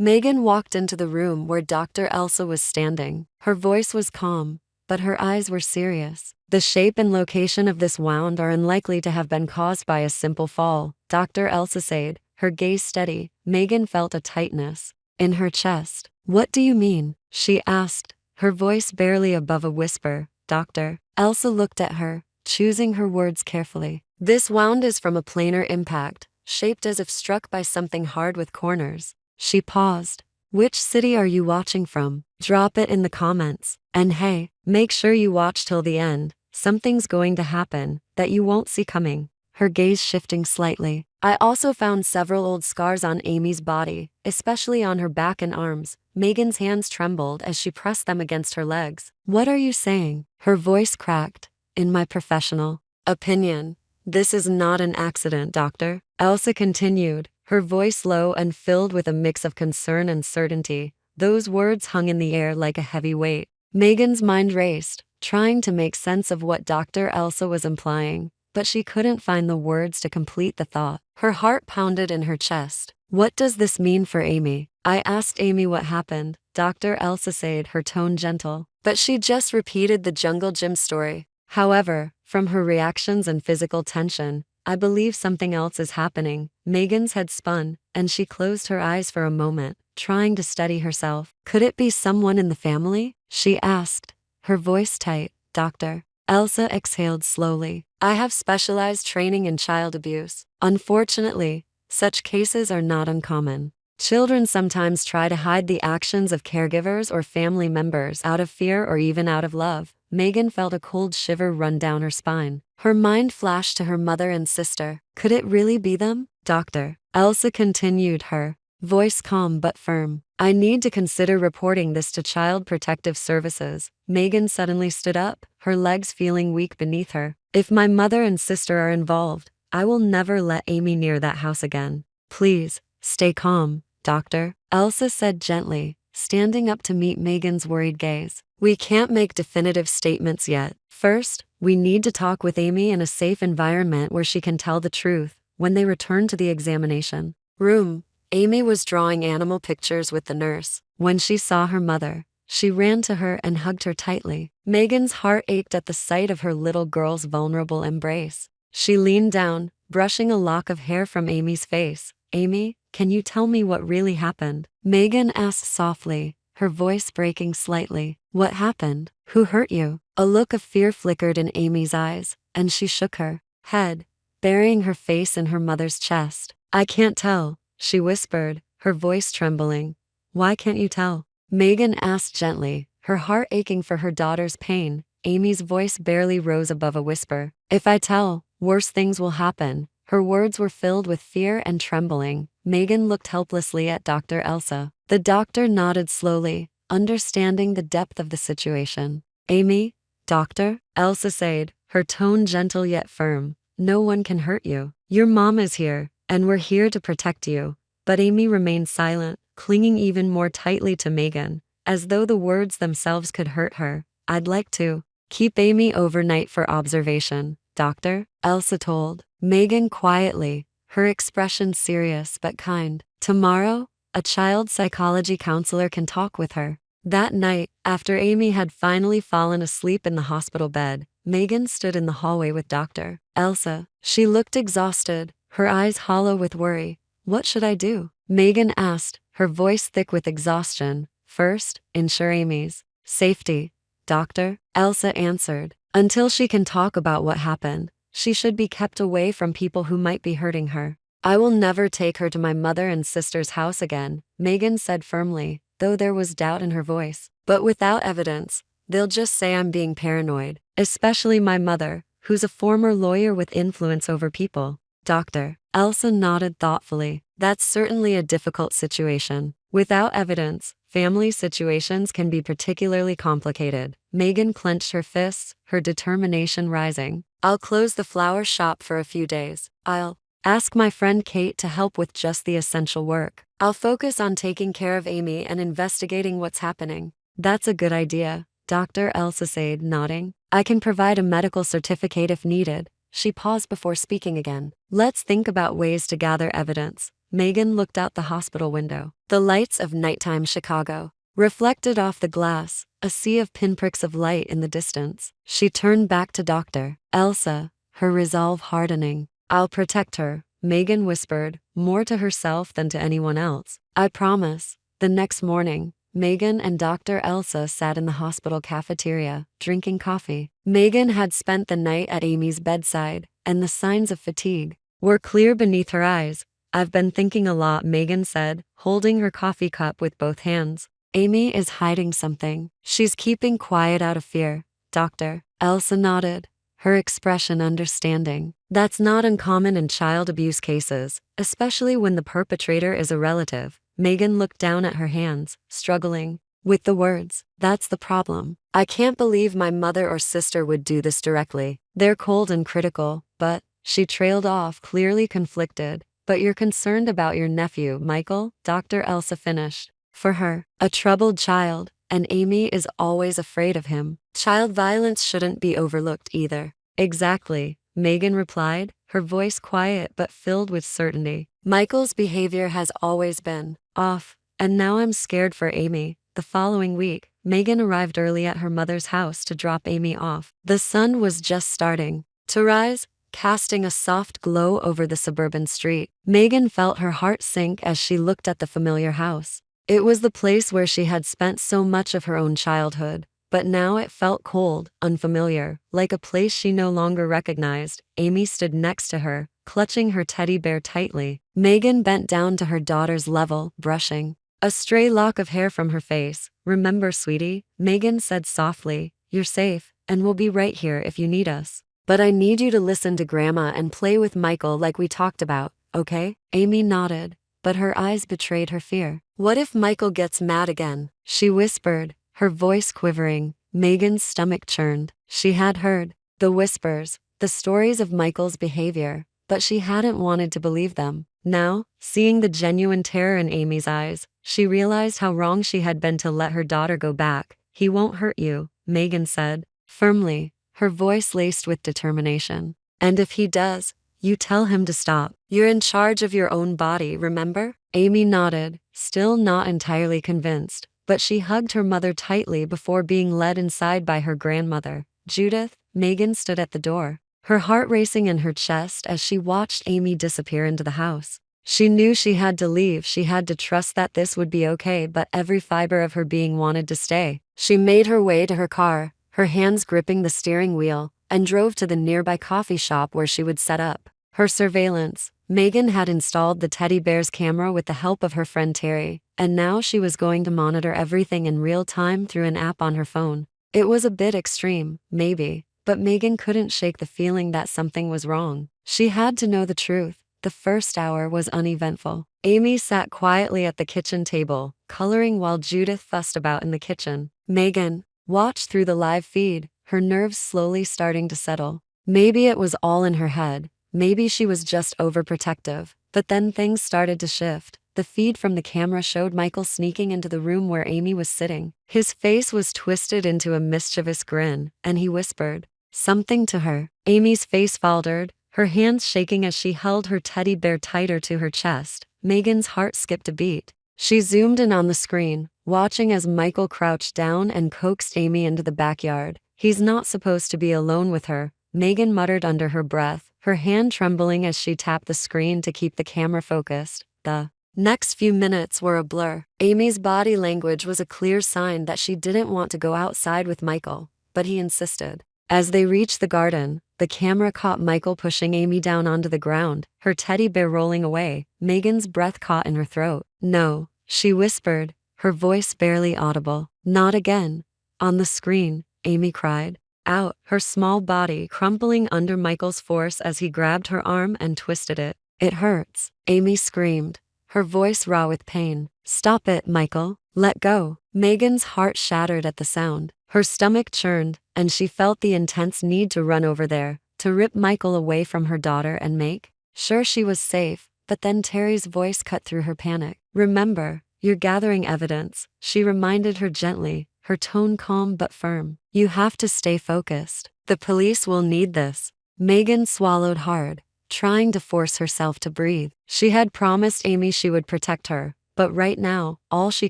Megan walked into the room where Dr. Elsa was standing. Her voice was calm, but her eyes were serious. The shape and location of this wound are unlikely to have been caused by a simple fall, Dr. Elsa said, her gaze steady. Megan felt a tightness in her chest. What do you mean? She asked, her voice barely above a whisper. Dr. Elsa looked at her, choosing her words carefully. This wound is from a planar impact, shaped as if struck by something hard with corners. She paused. Which city are you watching from? Drop it in the comments. And hey, make sure you watch till the end. Something's going to happen that you won't see coming. Her gaze shifting slightly. I also found several old scars on Amy's body, especially on her back and arms. Megan's hands trembled as she pressed them against her legs. What are you saying? Her voice cracked. In my professional opinion, this is not an accident, doctor. Elsa continued, her voice low and filled with a mix of concern and certainty. Those words hung in the air like a heavy weight. Megan's mind raced, trying to make sense of what Dr. Elsa was implying, but she couldn't find the words to complete the thought. Her heart pounded in her chest. What does this mean for Amy? I asked Amy what happened, Dr. Elsa said, her tone gentle, but she just repeated the jungle gym story. However, from her reactions and physical tension, I believe something else is happening. Megan's head spun, and she closed her eyes for a moment, trying to steady herself. Could it be someone in the family? She asked, her voice tight. Dr. Elsa exhaled slowly. I have specialized training in child abuse. Unfortunately, such cases are not uncommon. Children sometimes try to hide the actions of caregivers or family members out of fear or even out of love. Megan felt a cold shiver run down her spine. Her mind flashed to her mother and sister. Could it really be them? Dr. Elsa continued, her voice calm but firm. I need to consider reporting this to Child Protective Services. Megan suddenly stood up, her legs feeling weak beneath her. If my mother and sister are involved, I will never let Amy near that house again. Please, stay calm, Doctor. Elsa said gently, standing up to meet Megan's worried gaze. We can't make definitive statements yet. First, we need to talk with Amy in a safe environment where she can tell the truth. When they returned to the examination room, Amy was drawing animal pictures with the nurse. When she saw her mother, she ran to her and hugged her tightly. Megan's heart ached at the sight of her little girl's vulnerable embrace. She leaned down, brushing a lock of hair from Amy's face. Amy, can you tell me what really happened? Megan asked softly, her voice breaking slightly. What happened? Who hurt you? A look of fear flickered in Amy's eyes, and she shook her head, burying her face in her mother's chest. I can't tell, she whispered, her voice trembling. Why can't you tell? Megan asked gently, her heart aching for her daughter's pain. Amy's voice barely rose above a whisper. If I tell, worse things will happen. Her words were filled with fear and trembling. Megan looked helplessly at Dr. Elsa. The doctor nodded slowly, understanding the depth of the situation. Amy, Dr. Elsa said, her tone gentle yet firm. No one can hurt you. Your mom is here, and we're here to protect you. But Amy remained silent, clinging even more tightly to Megan, as though the words themselves could hurt her. I'd like to keep Amy overnight for observation, Doctor, Elsa told Megan quietly, her expression serious but kind. Tomorrow, a child psychology counselor can talk with her. That night, after Amy had finally fallen asleep in the hospital bed, Megan stood in the hallway with Dr. Elsa. She looked exhausted, her eyes hollow with worry. What should I do? Megan asked, her voice thick with exhaustion. First, ensure Amy's safety, Dr. Elsa answered. Until she can talk about what happened, she should be kept away from people who might be hurting her. I will never take her to my mother and sister's house again, Megan said firmly, though there was doubt in her voice. But without evidence, they'll just say I'm being paranoid, especially my mother, who's a former lawyer with influence over people. Dr. Elsa nodded thoughtfully. That's certainly a difficult situation. Without evidence, family situations can be particularly complicated. Megan clenched her fists, her determination rising. I'll close the flower shop for a few days. I'll ask my friend Kate to help with just the essential work. I'll focus on taking care of Amy and investigating what's happening. That's a good idea, Dr. Elsa said, nodding. I can provide a medical certificate if needed. She paused before speaking again. Let's think about ways to gather evidence. Megan looked out the hospital window. The lights of nighttime Chicago reflected off the glass, a sea of pinpricks of light in the distance. She turned back to Dr. Elsa, her resolve hardening. "I'll protect her," Megan whispered, more to herself than to anyone else. "I promise." The next morning, Megan and Dr. Elsa sat in the hospital cafeteria, drinking coffee. Megan had spent the night at Amy's bedside, and the signs of fatigue were clear beneath her eyes. "I've been thinking a lot," Megan said, holding her coffee cup with both hands. "Amy is hiding something. She's keeping quiet out of fear." Dr. Elsa nodded, her expression understanding. "That's not uncommon in child abuse cases, especially when the perpetrator is a relative." Megan looked down at her hands, struggling with the words. "That's the problem. I can't believe my mother or sister would do this directly. They're cold and critical, but," she trailed off, clearly conflicted. "But you're concerned about your nephew, Michael," Dr. Elsa finished. "For her, a troubled child, and Amy is always afraid of him. Child violence shouldn't be overlooked either." "Exactly," Megan replied, her voice quiet but filled with certainty. "Michael's behavior has always been off, and now I'm scared for Amy." The following week, Megan arrived early at her mother's house to drop Amy off. The sun was just starting to rise, casting a soft glow over the suburban street. Megan felt her heart sink as she looked at the familiar house. It was the place where she had spent so much of her own childhood, but now it felt cold, unfamiliar, like a place she no longer recognized. Amy stood next to her, clutching her teddy bear tightly. Megan bent down to her daughter's level, brushing a stray lock of hair from her face. "Remember, sweetie," Megan said softly, "you're safe, and we'll be right here if you need us. But I need you to listen to Grandma and play with Michael like we talked about, okay?" Amy nodded, but her eyes betrayed her fear. "What if Michael gets mad again?" she whispered, her voice quivering. Megan's stomach churned. She had heard the whispers, the stories of Michael's behavior, but she hadn't wanted to believe them. Now, seeing the genuine terror in Amy's eyes, she realized how wrong she had been to let her daughter go back. "He won't hurt you," Megan said, firmly, her voice laced with determination. "And if he does, you tell him to stop. You're in charge of your own body, remember?" Amy nodded, still not entirely convinced, but she hugged her mother tightly before being led inside by her grandmother, Judith. Megan stood at the door, her heart racing in her chest as she watched Amy disappear into the house. She knew she had to leave, she had to trust that this would be okay, but every fiber of her being wanted to stay. She made her way to her car, her hands gripping the steering wheel, and drove to the nearby coffee shop where she would set up her surveillance. Megan had installed the teddy bear's camera with the help of her friend Terry, and now she was going to monitor everything in real time through an app on her phone. It was a bit extreme, maybe, but Megan couldn't shake the feeling that something was wrong. She had to know the truth. The first hour was uneventful. Amy sat quietly at the kitchen table, coloring while Judith fussed about in the kitchen. Megan watched through the live feed, her nerves slowly starting to settle. Maybe it was all in her head. Maybe she was just overprotective. But then things started to shift. The feed from the camera showed Michael sneaking into the room where Amy was sitting. His face was twisted into a mischievous grin, and he whispered something to her. Amy's face faltered, her hands shaking as she held her teddy bear tighter to her chest. Megan's heart skipped a beat. She zoomed in on the screen, watching as Michael crouched down and coaxed Amy into the backyard. "He's not supposed to be alone with her," Megan muttered under her breath, her hand trembling as she tapped the screen to keep the camera focused. The next few minutes were a blur. Amy's body language was a clear sign that she didn't want to go outside with Michael, but he insisted. As they reached the garden, the camera caught Michael pushing Amy down onto the ground, her teddy bear rolling away. Megan's breath caught in her throat. "No," she whispered, her voice barely audible. "Not again." On the screen, Amy cried out, her small body crumpling under Michael's force as he grabbed her arm and twisted it. "It hurts," Amy screamed, her voice raw with pain. "Stop it, Michael. Let go." Megan's heart shattered at the sound. Her stomach churned, and she felt the intense need to run over there, to rip Michael away from her daughter and make sure she was safe. But then Terry's voice cut through her panic. "Remember, you're gathering evidence," she reminded her gently, her tone calm but firm. "You have to stay focused. The police will need this." Megan swallowed hard, trying to force herself to breathe. She had promised Amy she would protect her, but right now, all she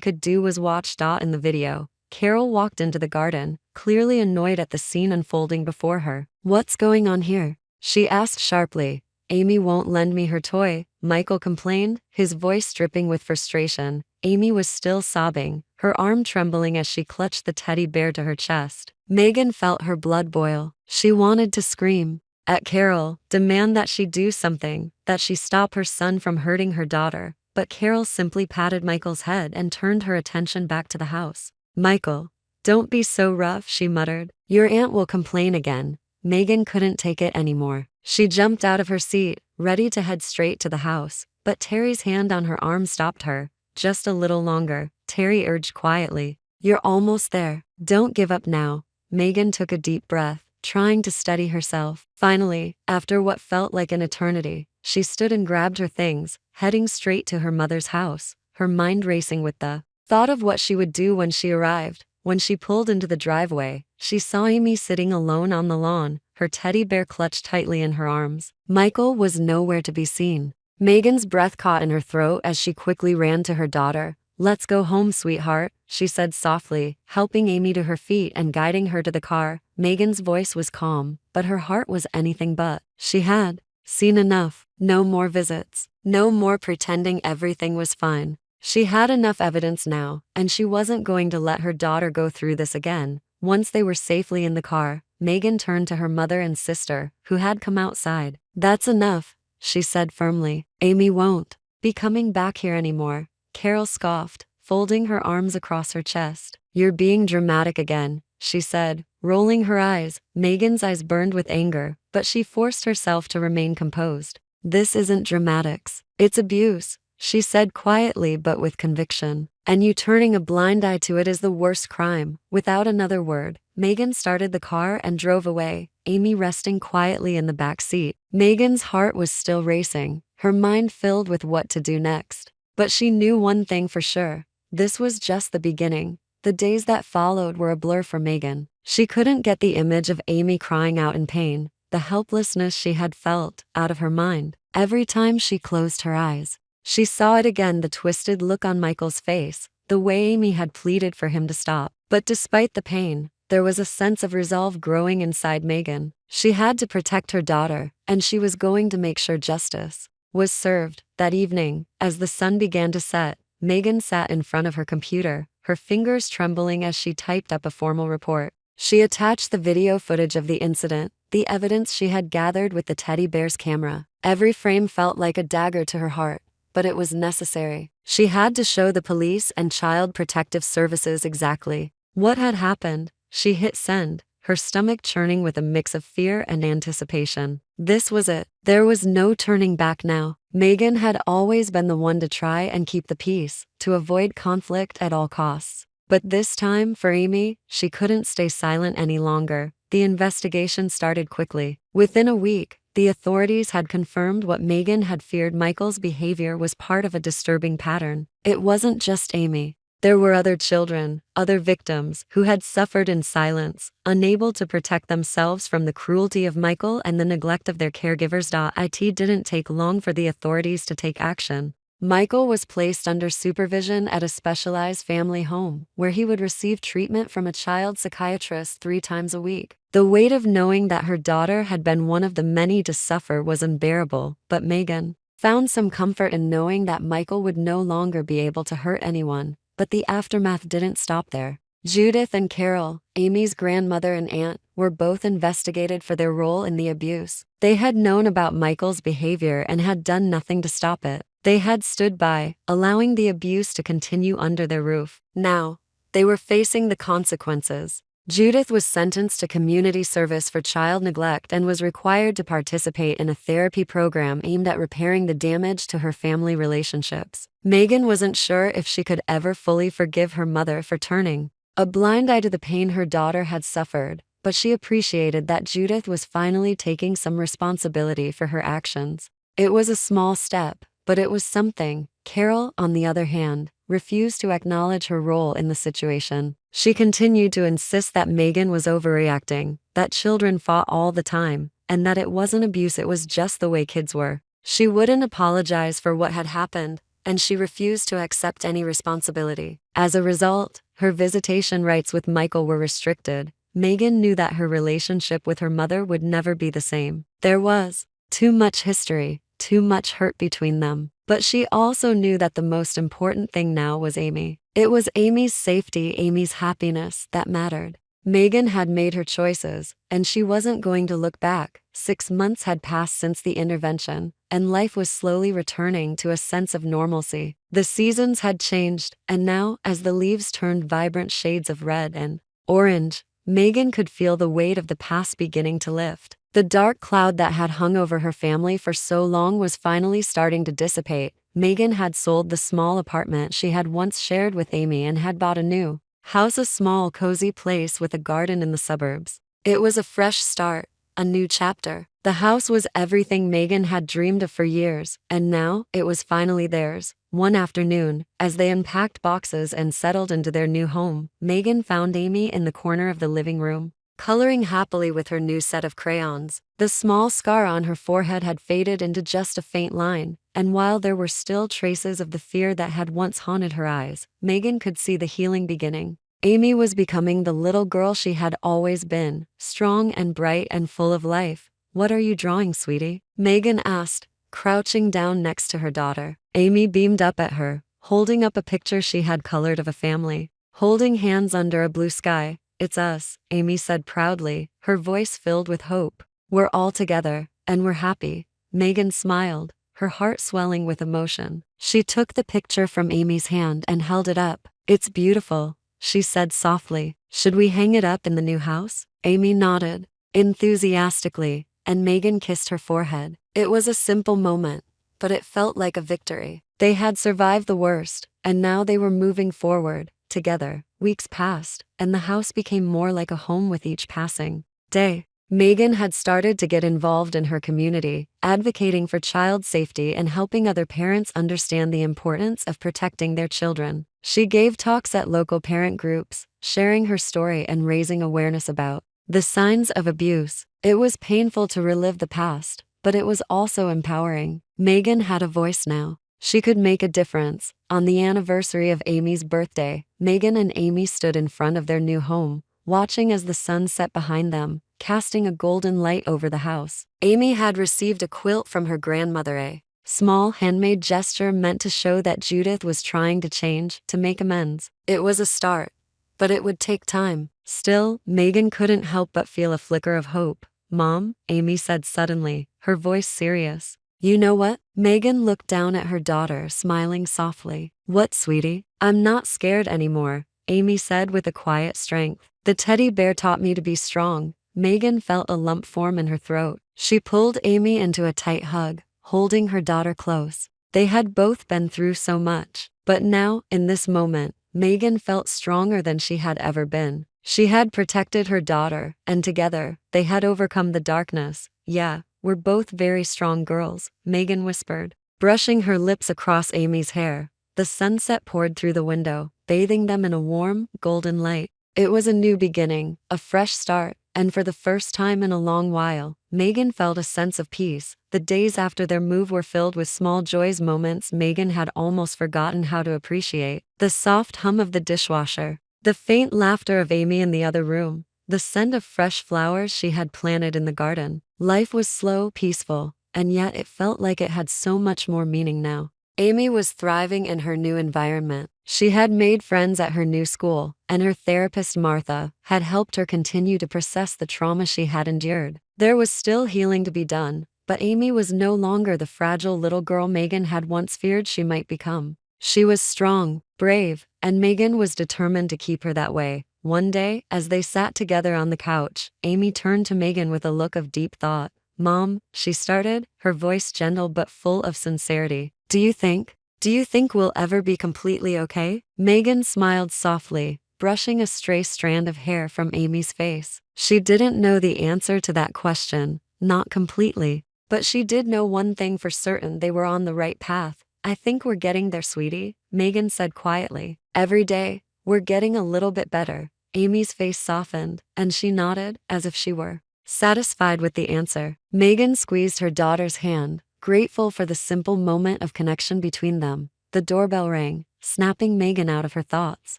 could do was watch. In the video, Carol walked into the garden, clearly annoyed at the scene unfolding before her. "What's going on here?" she asked sharply. "Amy won't lend me her toy," Michael complained, his voice dripping with frustration. Amy was still sobbing, her arm trembling as she clutched the teddy bear to her chest. Megan felt her blood boil. She wanted to scream at Carol, demand that she do something, that she stop her son from hurting her daughter. But Carol simply patted Michael's head and turned her attention back to the house. "Michael, don't be so rough," she muttered. "Your aunt will complain again." Megan couldn't take it anymore. She jumped out of her seat, ready to head straight to the house, but Terry's hand on her arm stopped her. "Just a little longer," Terry urged quietly. "You're almost there. Don't give up now." Megan took a deep breath, trying to steady herself. Finally, after what felt like an eternity, she stood and grabbed her things, heading straight to her mother's house, her mind racing with the thought of what she would do when she arrived. When she pulled into the driveway, she saw Amy sitting alone on the lawn, her teddy bear clutched tightly in her arms. Michael was nowhere to be seen. Megan's breath caught in her throat as she quickly ran to her daughter. "Let's go home, sweetheart," she said softly, helping Amy to her feet and guiding her to the car. Megan's voice was calm, but her heart was anything but. She had seen enough. No more visits. No more pretending everything was fine. She had enough evidence now, and she wasn't going to let her daughter go through this again. Once they were safely in the car, Megan turned to her mother and sister, who had come outside. "That's enough," she said firmly. "Amy won't be coming back here anymore." Carol scoffed, folding her arms across her chest. "You're being dramatic again," she said, rolling her eyes. Megan's eyes burned with anger, but she forced herself to remain composed. "This isn't dramatics. It's abuse," she said quietly but with conviction. "And you turning a blind eye to it is the worst crime." Without another word, Megan started the car and drove away, Amy resting quietly in the back seat. Megan's heart was still racing, her mind filled with what to do next. But she knew one thing for sure. This was just the beginning. The days that followed were a blur for Megan. She couldn't get the image of Amy crying out in pain, the helplessness she had felt, out of her mind. Every time she closed her eyes, she saw it again, the twisted look on Michael's face, the way Amy had pleaded for him to stop. But despite the pain, there was a sense of resolve growing inside Megan. She had to protect her daughter, and she was going to make sure justice was served. That evening, as the sun began to set, Megan sat in front of her computer, her fingers trembling as she typed up a formal report. She attached the video footage of the incident, the evidence she had gathered with the teddy bear's camera. Every frame felt like a dagger to her heart, but it was necessary. She had to show the police and Child Protective Services exactly what had happened. She hit send, her stomach churning with a mix of fear and anticipation. This was it. There was no turning back now. Megan had always been the one to try and keep the peace, to avoid conflict at all costs. But this time, for Amy, she couldn't stay silent any longer. The investigation started quickly. Within a week, the authorities had confirmed what Megan had feared. Michael's behavior was part of a disturbing pattern. It wasn't just Amy. There were other children, other victims, who had suffered in silence, unable to protect themselves from the cruelty of Michael and the neglect of their caregivers. It didn't take long for the authorities to take action. Michael was placed under supervision at a specialized family home, where he would receive treatment from a child psychiatrist 3 times a week. The weight of knowing that her daughter had been one of the many to suffer was unbearable, but Megan found some comfort in knowing that Michael would no longer be able to hurt anyone. But the aftermath didn't stop there. Judith and Carol, Amy's grandmother and aunt, were both investigated for their role in the abuse. They had known about Michael's behavior and had done nothing to stop it. They had stood by, allowing the abuse to continue under their roof. Now, they were facing the consequences. Judith was sentenced to community service for child neglect and was required to participate in a therapy program aimed at repairing the damage to her family relationships. Megan wasn't sure if she could ever fully forgive her mother for turning a blind eye to the pain her daughter had suffered, but she appreciated that Judith was finally taking some responsibility for her actions. It was a small step, but it was something. Carol, on the other hand, refused to acknowledge her role in the situation. She continued to insist that Megan was overreacting, that children fought all the time, and that it wasn't abuse, it was just the way kids were. She wouldn't apologize for what had happened, and she refused to accept any responsibility. As a result, her visitation rights with Michael were restricted. Megan knew that her relationship with her mother would never be the same. There was too much history, too much hurt between them. But she also knew that the most important thing now was Amy. It was Amy's safety, Amy's happiness that mattered. Megan had made her choices, and she wasn't going to look back. 6 months had passed since the intervention, and life was slowly returning to a sense of normalcy. The seasons had changed, and now, as the leaves turned vibrant shades of red and orange, Megan could feel the weight of the past beginning to lift. The dark cloud that had hung over her family for so long was finally starting to dissipate. Megan had sold the small apartment she had once shared with Amy and had bought a new house, a small, cozy place with a garden in the suburbs. It was a fresh start, a new chapter. The house was everything Megan had dreamed of for years, and now it was finally theirs. One afternoon, as they unpacked boxes and settled into their new home, Megan found Amy in the corner of the living room, coloring happily with her new set of crayons. The small scar on her forehead had faded into just a faint line, and while there were still traces of the fear that had once haunted her eyes, Megan could see the healing beginning. Amy was becoming the little girl she had always been, strong and bright and full of life. "What are you drawing, sweetie?" Megan asked, crouching down next to her daughter. Amy beamed up at her, holding up a picture she had colored of a family, holding hands under a blue sky. "It's us," Amy said proudly, her voice filled with hope. "We're all together, and we're happy." Megan smiled, her heart swelling with emotion. She took the picture from Amy's hand and held it up. "It's beautiful," she said softly. "Should we hang it up in the new house?" Amy nodded enthusiastically, and Megan kissed her forehead. It was a simple moment, but it felt like a victory. They had survived the worst, and now they were moving forward, together. Weeks passed, and the house became more like a home with each passing day. Megan had started to get involved in her community, advocating for child safety and helping other parents understand the importance of protecting their children. She gave talks at local parent groups, sharing her story and raising awareness about the signs of abuse. It was painful to relive the past, but it was also empowering. Megan had a voice now. She could make a difference. On the anniversary of Amy's birthday, Megan and Amy stood in front of their new home, watching as the sun set behind them, casting a golden light over the house. Amy had received a quilt from her grandmother, a small handmade gesture meant to show that Judith was trying to change, to make amends. It was a start, but it would take time. Still, Megan couldn't help but feel a flicker of hope. "Mom," Amy said suddenly, her voice serious. "You know what?" Megan looked down at her daughter, smiling softly. "What, sweetie?" "I'm not scared anymore," Amy said with a quiet strength. "The teddy bear taught me to be strong." Megan felt a lump form in her throat. She pulled Amy into a tight hug, holding her daughter close. They had both been through so much, but now, in this moment, Megan felt stronger than she had ever been. She had protected her daughter, and together, they had overcome the darkness. "Yeah, we're both very strong girls," Megan whispered, brushing her lips across Amy's hair. The sunset poured through the window, bathing them in a warm, golden light. It was a new beginning, a fresh start, and for the first time in a long while, Megan felt a sense of peace. The days after their move were filled with small joys, moments Megan had almost forgotten how to appreciate. The soft hum of the dishwasher, the faint laughter of Amy in the other room, the scent of fresh flowers she had planted in the garden. Life was slow, peaceful, and yet it felt like it had so much more meaning now. Amy was thriving in her new environment. She had made friends at her new school, and her therapist Martha had helped her continue to process the trauma she had endured. There was still healing to be done, but Amy was no longer the fragile little girl Megan had once feared she might become. She was strong, brave, and Megan was determined to keep her that way. One day, as they sat together on the couch, Amy turned to Megan with a look of deep thought. "Mom," she started, her voice gentle but full of sincerity. Do you think we'll ever be completely okay?" Megan smiled softly, brushing a stray strand of hair from Amy's face. She didn't know the answer to that question, not completely, but she did know one thing for certain: they were on the right path. "I think we're getting there, sweetie," Megan said quietly. "Every day, we're getting a little bit better." Amy's face softened, and she nodded, as if she were satisfied with the answer. Megan squeezed her daughter's hand, grateful for the simple moment of connection between them. The doorbell rang, snapping Megan out of her thoughts.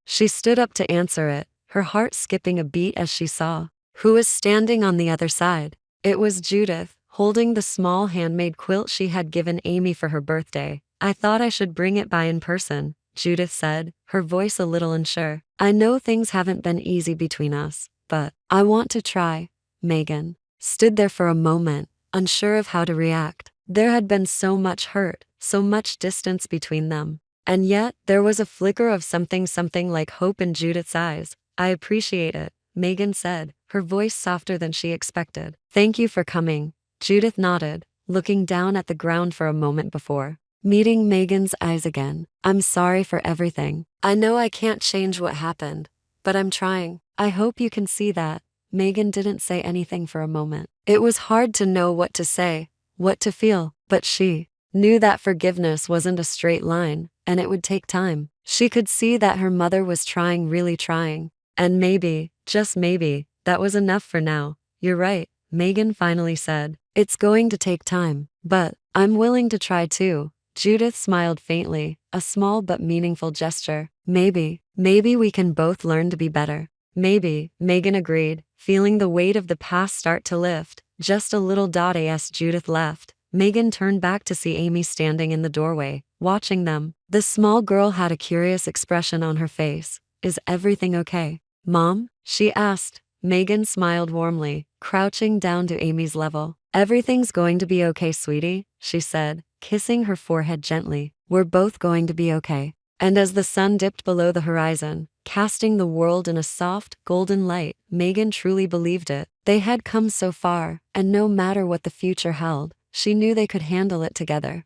She stood up to answer it, her heart skipping a beat as she saw who was standing on the other side. It was Judith, holding the small handmade quilt she had given Amy for her birthday. I thought I should bring it by in person, Judith said, her voice a little unsure. I know things haven't been easy between us, but I want to try. Megan stood there for a moment, unsure of how to react. There had been so much hurt, so much distance between them. And yet, there was a flicker of something like hope in Judith's eyes. I appreciate it, Megan said, her voice softer than she expected. Thank you for coming. Judith nodded, looking down at the ground for a moment before meeting Megan's eyes again. I'm sorry for everything. I know I can't change what happened, but I'm trying. I hope you can see that. Megan didn't say anything for a moment. It was hard to know what to say, what to feel, but she knew that forgiveness wasn't a straight line, and it would take time. She could see that her mother was trying, really trying. And maybe, just maybe, that was enough for now. You're right, Megan finally said. It's going to take time, but I'm willing to try too. Judith smiled faintly, a small but meaningful gesture. Maybe we can both learn to be better. Maybe, Megan agreed, feeling the weight of the past start to lift. Just a little. As Judith left, Megan turned back to see Amy standing in the doorway, watching them. The small girl had a curious expression on her face. Is everything okay, Mom? She asked. Megan smiled warmly, crouching down to Amy's level. Everything's going to be okay, sweetie, she said, kissing her forehead gently. We're both going to be okay. And as the sun dipped below the horizon, casting the world in a soft, golden light, Megan truly believed it. They had come so far, and no matter what the future held, she knew they could handle it together.